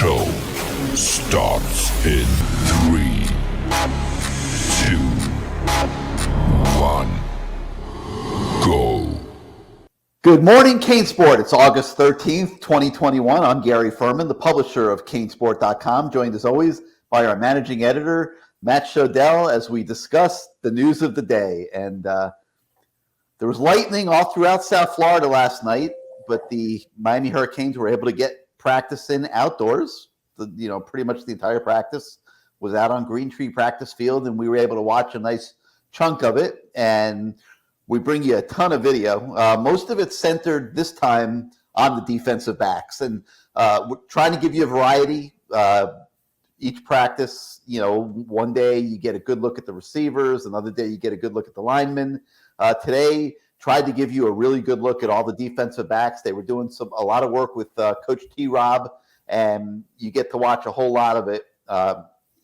show starts in 3, 2, 1, go. Good morning, CaneSport. It's August 13th, 2021. I'm Gary Ferman, the publisher of CaneSport.com, joined as always by our managing editor, Matt Shodell, as we discuss the news of the day. And there was lightning all throughout South Florida last night, but the Miami Hurricanes were able to get practice in outdoors. Pretty much the entire practice was out on Green Tree Practice Field, and we were able to watch a nice chunk of it. And we bring you a ton of video. Most of it centered this time on the defensive backs, and we're trying to give you a variety. Each practice, one day you get a good look at the receivers, another day you get a good look at the linemen. Today, tried to give you a really good look at all the defensive backs. They were doing a lot of work with Coach T. Rob, and you get to watch a whole lot of it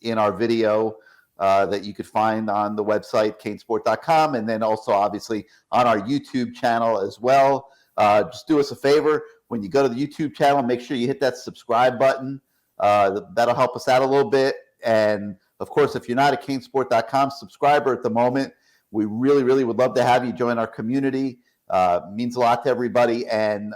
in our video that you could find on the website, CaneSport.com, and then also obviously on our YouTube channel as well. Just do us a favor. When you go to the YouTube channel, make sure you hit that subscribe button. That'll help us out a little bit. And of course, if you're not a CaneSport.com subscriber at the moment, we really, really would love to have you join our community. Means a lot to everybody. And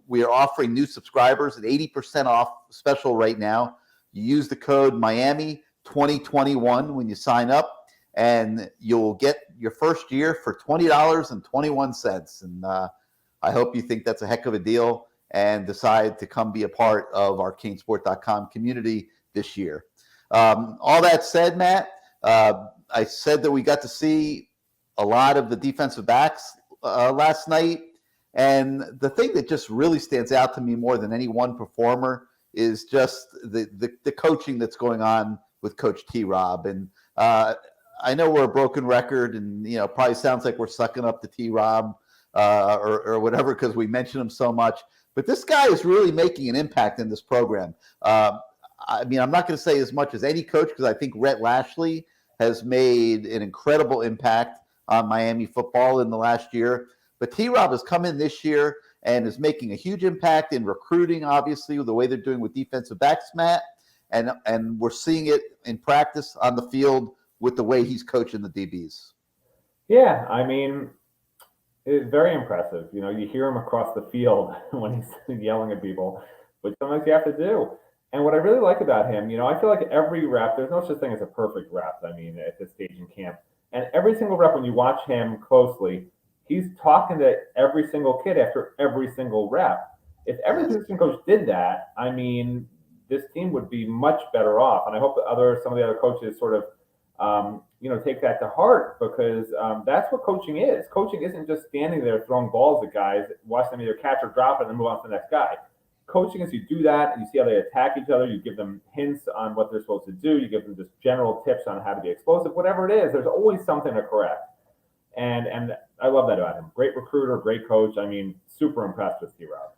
we are offering new subscribers an 80% off special right now. You use the code Miami 2021 when you sign up, and you'll get your first year for $20.21. And I hope you think that's a heck of a deal and decide to come be a part of our CaneSport.com community this year. All that said, Matt, I said that we got to see a lot of the defensive backs last night. And the thing that just really stands out to me more than any one performer is just the coaching that's going on with Coach T. Rob. And I know we're a broken record, and probably sounds like we're sucking up to T. Rob or whatever because we mention him so much. But this guy is really making an impact in this program. I'm not going to say as much as any coach because I think Rhett Lashley has made an incredible impact on Miami football in the last year. But T. Rob has come in this year and is making a huge impact in recruiting, obviously, with the way they're doing with defensive backs, Matt. And we're seeing it in practice on the field with the way he's coaching the DBs. Yeah, it's very impressive. You hear him across the field when he's yelling at people, which sometimes you have to do. And what I really like about him, I feel like every rep, there's no such thing as a perfect rep, at this stage in camp. And every single rep, when you watch him closely, he's talking to every single kid after every single rep. If every position coach did that, this team would be much better off. And I hope that some of the other coaches sort of, take that to heart, because that's what coaching is. Coaching isn't just standing there throwing balls at guys, watch them either catch or drop it and then move on to the next guy. Coaching is you do that and you see how they attack each other. You give them hints on what they're supposed to do. You give them just general tips on how to be explosive. Whatever it is, there's always something to correct. And I love that about him. Great recruiter, great coach. Super impressed with T-Rob.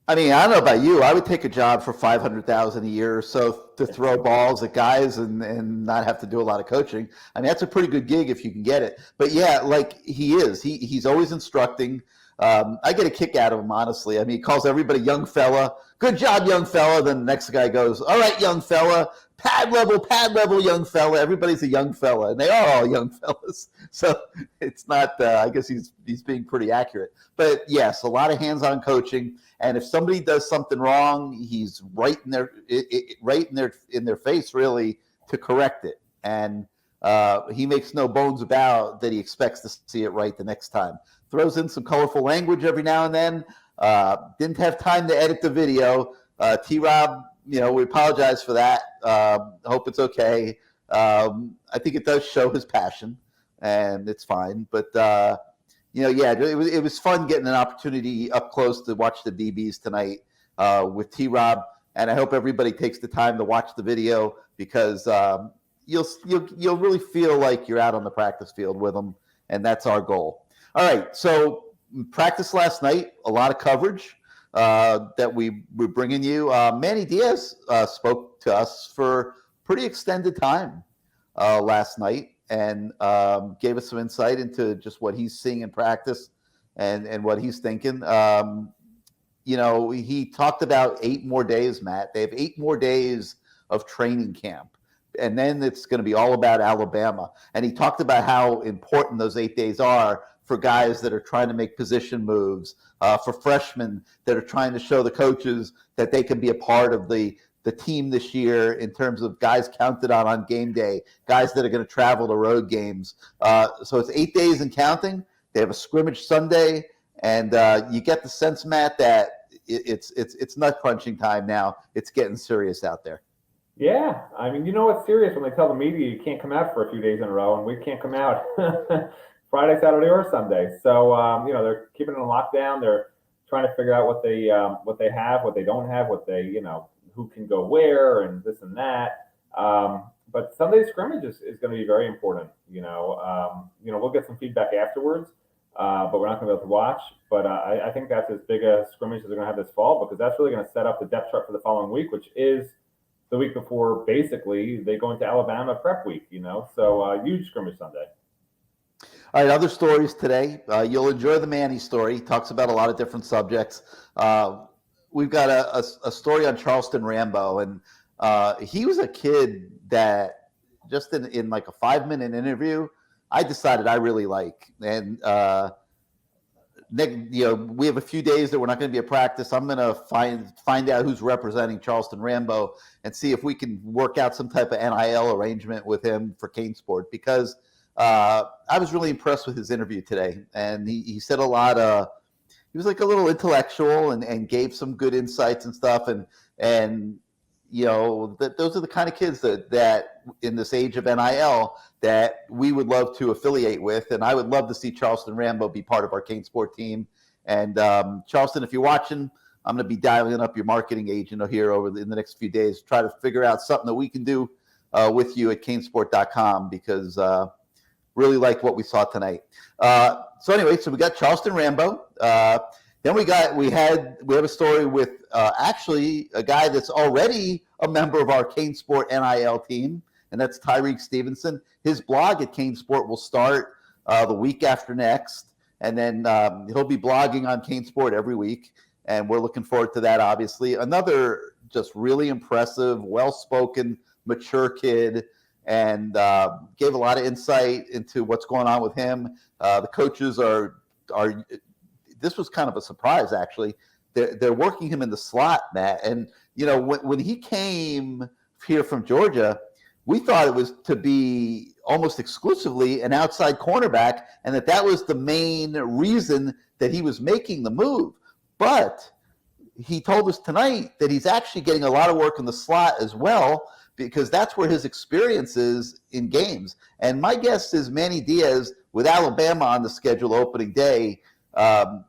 I don't know about you. I would take a job for $500,000 a year or so to throw balls at guys and not have to do a lot of coaching. That's a pretty good gig if you can get it. But yeah, like he is. He's always instructing. I get a kick out of him, honestly. He calls everybody young fella. Good job, young fella. Then the next guy goes, all right, young fella. Pad level, young fella. Everybody's a young fella, and they are all young fellas. So it's not. I guess he's being pretty accurate. But yes, a lot of hands-on coaching. And if somebody does something wrong, he's right in their face, really, to correct it. And he makes no bones about that. He expects to see it right the next time. Throws in some colorful language every now and then. Didn't have time to edit the video. T-Rob, we apologize for that. Hope it's okay. I think it does show his passion, and it's fine. But it was fun getting an opportunity up close to watch the DBs tonight with T-Rob, and I hope everybody takes the time to watch the video because you'll really feel like you're out on the practice field with them, and that's our goal. All right, so practice last night, a lot of coverage that we were bringing you. Manny Diaz spoke to us for pretty extended time last night and gave us some insight into just what he's seeing in practice and what he's thinking. he talked about 8 more days, Matt. They have 8 more days of training camp. And then it's going to be all about Alabama. And he talked about how important those 8 days are for guys that are trying to make position moves, for freshmen that are trying to show the coaches that they can be a part of the team this year in terms of guys counted on game day, guys that are going to travel to road games. So it's 8 days and counting. They have a scrimmage Sunday, and you get the sense, Matt, that it's nut crunching time now. It's getting serious out there. Yeah, I mean, it's serious when they tell the media you can't come out for a few days in a row, and we can't come out Friday, Saturday, or Sunday. So they're keeping it in lockdown. They're trying to figure out what they have, what they don't have, what they who can go where, and this and that. But Sunday scrimmage is going to be very important. We'll get some feedback afterwards, but we're not going to be able to watch. But I think that's as big a scrimmage as they're going to have this fall, because that's really going to set up the depth chart for the following week, which is the week before basically they go into Alabama prep week. So huge scrimmage Sunday. All right, other stories today. You'll enjoy the Manny story. He talks about a lot of different subjects. We've got a story on Charleston Rambo, and he was a kid that just in like a 5-minute interview, I decided I really like. And we have a few days that we're not going to be at practice. I'm going to find out who's representing Charleston Rambo and see if we can work out some type of NIL arrangement with him for CaneSport, because I was really impressed with his interview today. And he said a lot. He was like a little intellectual and gave some good insights and stuff. And those are the kind of kids that in this age of NIL that we would love to affiliate with. And I would love to see Charleston Rambo be part of our CaneSport team. And Charleston, if you're watching, I'm going to be dialing up your marketing agent here in the next few days, try to figure out something that we can do with you at CaneSport.com, because really liked what we saw tonight. So we got Charleston Rambo. Then we have a story with actually a guy that's already a member of our CaneSport NIL team, and that's Tyreek Stevenson. His blog at CaneSport will start the week after next, and then he'll be blogging on CaneSport every week, and we're looking forward to that, obviously. Another just really impressive, well-spoken, mature kid, and gave a lot of insight into what's going on with him. The coaches are this was kind of a surprise, actually. They're working him in the slot, Matt. And, when he came here from Georgia, we thought it was to be almost exclusively an outside cornerback, and that was the main reason that he was making the move. But he told us tonight that he's actually getting a lot of work in the slot as well, because that's where his experience is in games. And my guess is Manny Diaz, with Alabama on the schedule opening day, I'm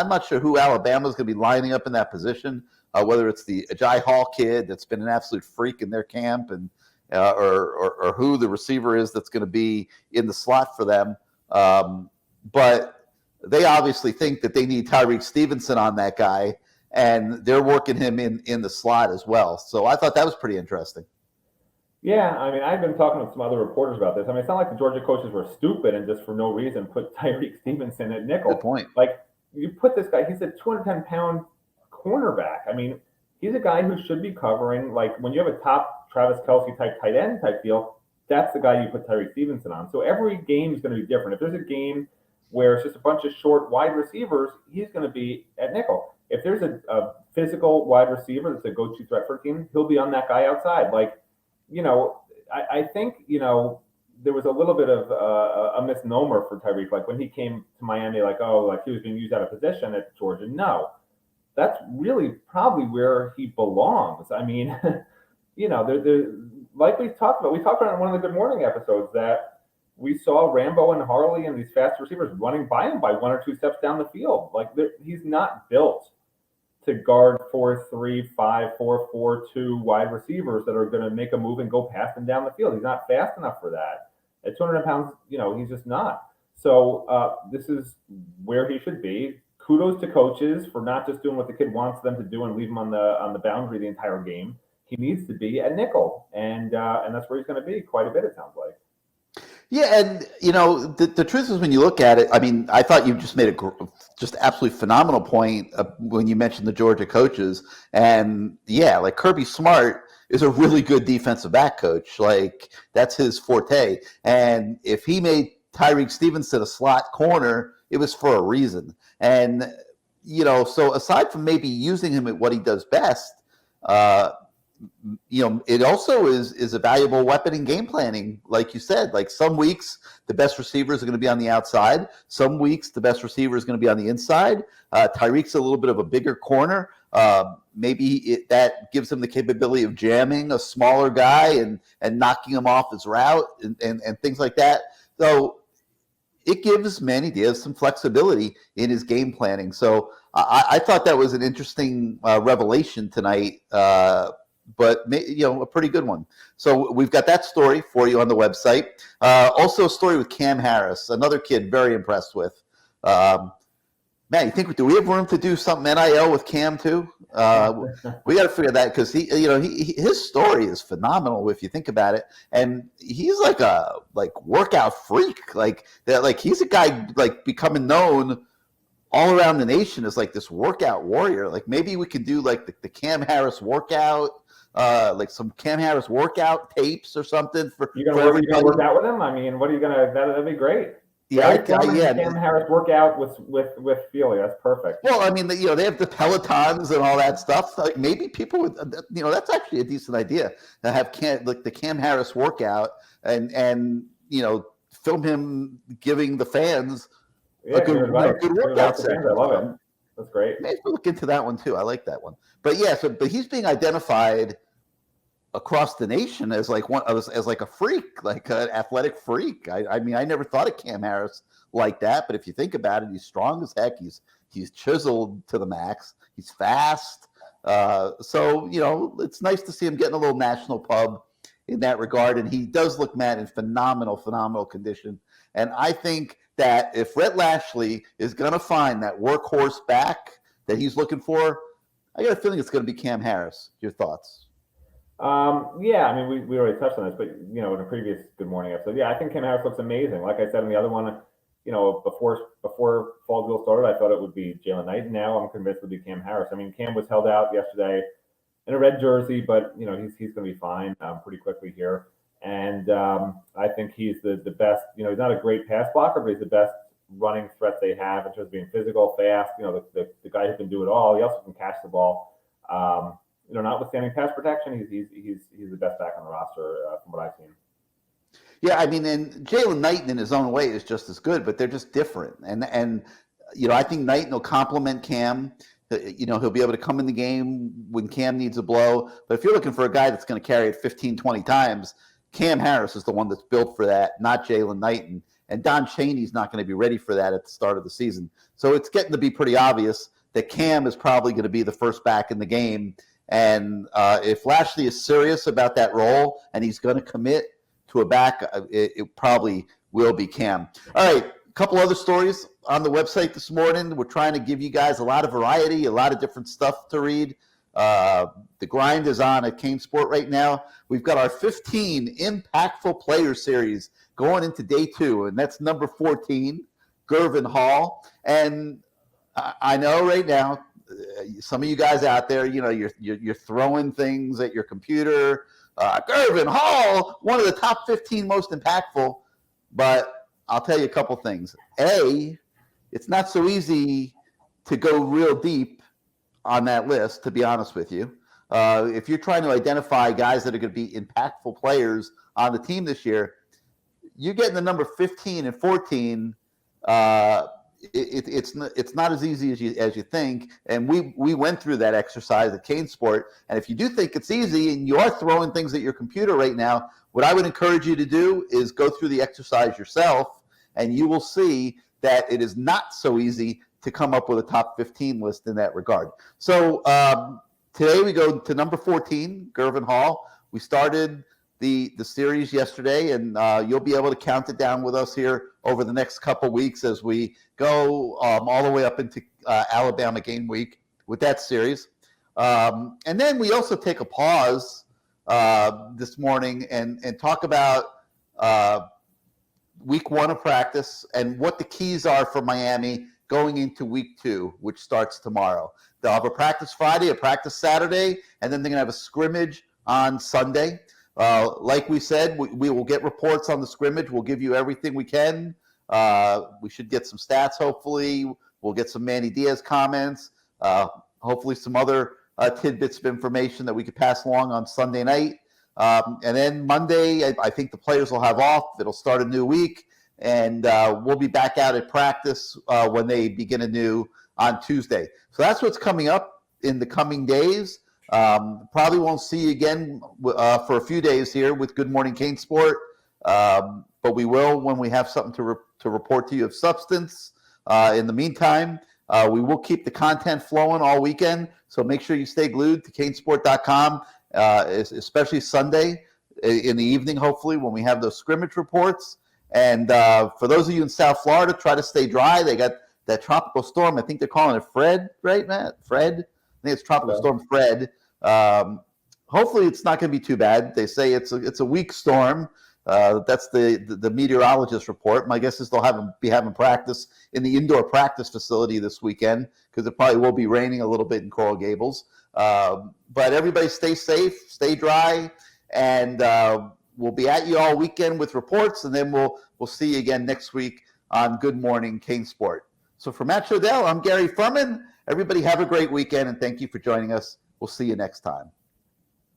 not sure who Alabama is going to be lining up in that position, whether it's the Ajay Hall kid that's been an absolute freak in their camp, and or who the receiver is that's going to be in the slot for them. But they obviously think that they need Tyreek Stevenson on that guy, and they're working him in the slot as well. So I thought that was pretty interesting. Yeah, I mean, I've been talking to some other reporters about this. I mean, it's not like the Georgia coaches were stupid and just for no reason put Tyreek Stevenson at nickel. Good point. Like, you put this guy, he's a 210-pound cornerback. I mean, he's a guy who should be covering, like, when you have a top Travis Kelce type tight end type deal, that's the guy you put Tyreek Stevenson on. So every game is going to be different. If there's a game where it's just a bunch of short wide receivers, he's going to be at nickel. If there's a physical wide receiver that's a go-to threat for a team, he'll be on that guy outside. Like, I think, there was a little bit of a misnomer for Tyreek. Like when he came to Miami, like he was being used out of position at Georgia. No, that's really probably where he belongs. I mean, like we talked about in one of the Good Morning episodes that we saw Rambo and Harley and these fast receivers running by him by 1 or 2 steps down the field. Like he's not built to guard 4-3, 5, 4, 4, 2 wide receivers that are going to make a move and go past him down the field. He's not fast enough for that. At 200 pounds, he's just not. So this is where he should be. Kudos to coaches for not just doing what the kid wants them to do and leave him on the boundary the entire game. He needs to be at nickel, and that's where he's going to be quite a bit, it sounds like. Yeah, and the truth is, when you look at it, I mean, I thought you just made a just absolutely phenomenal point when you mentioned the Georgia coaches, and yeah, like Kirby Smart is a really good defensive back coach. Like that's his forte, and if he made Tyreek Stevenson a slot corner, it was for a reason. And so aside from maybe using him at what he does best, uh, it also is a valuable weapon in game planning. Like you said, like some weeks the best receivers are going to be on the outside. Some weeks the best receiver is going to be on the inside. Tyreek's a little bit of a bigger corner. Maybe that gives him the capability of jamming a smaller guy and knocking him off his route and things like that. So it gives Manny Diaz some flexibility in his game planning. So I thought that was an interesting revelation tonight. But a pretty good one. So we've got that story for you on the website. Also, a story with Cam Harris, another kid very impressed with. Man, do we have room to do something NIL with Cam too? We got to figure that, because his story is phenomenal if you think about it, and he's like a workout freak. Like he's a guy like becoming known all around the nation as like this workout warrior. Like maybe we could do like the Cam Harris workout. Like some Cam Harris workout tapes or something for everybody. You gonna work out with him? I mean, what are you gonna? That'd be great. Yeah, Cam Harris workout with Feely. That's perfect. Well, I mean, they have the Pelotons and all that stuff. Like maybe people would, that's actually a decent idea to have the Cam Harris workout and film him giving the fans a good workout session. I love it. That's great. Maybe look into that one too. I like that one. But yeah, but he's being identified across the nation as like a freak, like an athletic freak. I mean, I never thought of Cam Harris like that, but if you think about it, he's strong as heck. He's chiseled to the max. He's fast. So it's nice to see him getting a little national pub in that regard. And he does look, Matt, in phenomenal condition. And I think that if Rhett Lashley is going to find that workhorse back that he's looking for, I got a feeling it's going to be Cam Harris. Your thoughts? Yeah, I mean, we already touched on this, but in a previous Good Morning episode, yeah, I think Cam Harris looks amazing. Like I said in the other one, before Fallsville started, I thought it would be Jalen Knight. Now I'm convinced it would be Cam Harris. I mean, Cam was held out yesterday in a red jersey, but he's going to be fine pretty quickly here. And I think he's the best. He's not a great pass blocker, but he's the best running threat they have in terms of being physical, fast. The guy who can do it all. He also can catch the ball. Notwithstanding pass protection, he's the best back on the roster from what I've seen. Yeah, I mean, and Jalen Knighton in his own way is just as good, but they're just different. And I think Knighton will complement Cam. He'll be able to come in the game when Cam needs a blow. But if you're looking for a guy that's going to carry it 15, 20 times, Cam Harris is the one that's built for that, not Jalen Knighton. And Don Chaney's not going to be ready for that at the start of the season. So it's getting to be pretty obvious that Cam is probably going to be the first back in the game. And if Lashley is serious about that role and he's going to commit to a back, it probably will be Cam. All right, a couple other stories on the website this morning. We're trying to give you guys a lot of variety, a lot of different stuff to read. The grind is on at CaneSport right now. We've got our 15 impactful player series going into day 2, and that's number 14, Gervin Hall. And I know right now, some of you guys out there, you're throwing things at your computer. Gervin Hall, one of the top 15 most impactful. But I'll tell you a couple things. A, it's not so easy to go real deep on that list, to be honest with you. If you're trying to identify guys that are going to be impactful players on the team this year, you're getting the number 15 and 14. It's not as easy as you think, and we went through that exercise at CaneSport. And if you do think it's easy and you are throwing things at your computer right now, what I would encourage you to do is go through the exercise yourself, and you will see that it is not so easy to come up with a top 15 list in that regard. So today we go to number 14, Gervin Hall. We started the series yesterday, and you'll be able to count it down with us here over the next couple weeks as we go all the way up into Alabama game week with that series. And then we also take a pause this morning and talk about week 1 of practice and what the keys are for Miami going into week 2, which starts tomorrow. They'll have a practice Friday, a practice Saturday, and then they're going to have a scrimmage on Sunday. Like we said, we will get reports on the scrimmage. We'll give you everything we can. We should get some stats, hopefully. We'll get some Manny Diaz comments, hopefully some other tidbits of information that we could pass along on Sunday night. And then Monday, I think the players will have off. It'll start a new week, and we'll be back out at practice when they begin anew on Tuesday. So that's what's coming up in the coming days. Probably won't see you again for a few days here with Good Morning CaneSport, but we will when we have something to report to you of substance. In the meantime, we will keep the content flowing all weekend, so make sure you stay glued to CaneSport.com, especially Sunday in the evening, hopefully, when we have those scrimmage reports. And for those of you in South Florida, try to stay dry. They got that tropical storm. I think they're calling it Fred, right, Matt? Fred? I think it's Tropical Storm Fred. Hopefully it's not going to be too bad. They say it's a weak storm. That's the meteorologist report. My guess is they'll be having practice in the indoor practice facility this weekend because it probably will be raining a little bit in Coral Gables. But everybody stay safe, stay dry, and we'll be at you all weekend with reports, and then we'll see you again next week on Good Morning CaneSport. So for Matt Shodell, I'm Gary Ferman. Everybody have a great weekend, and thank you for joining us. We'll see you next time.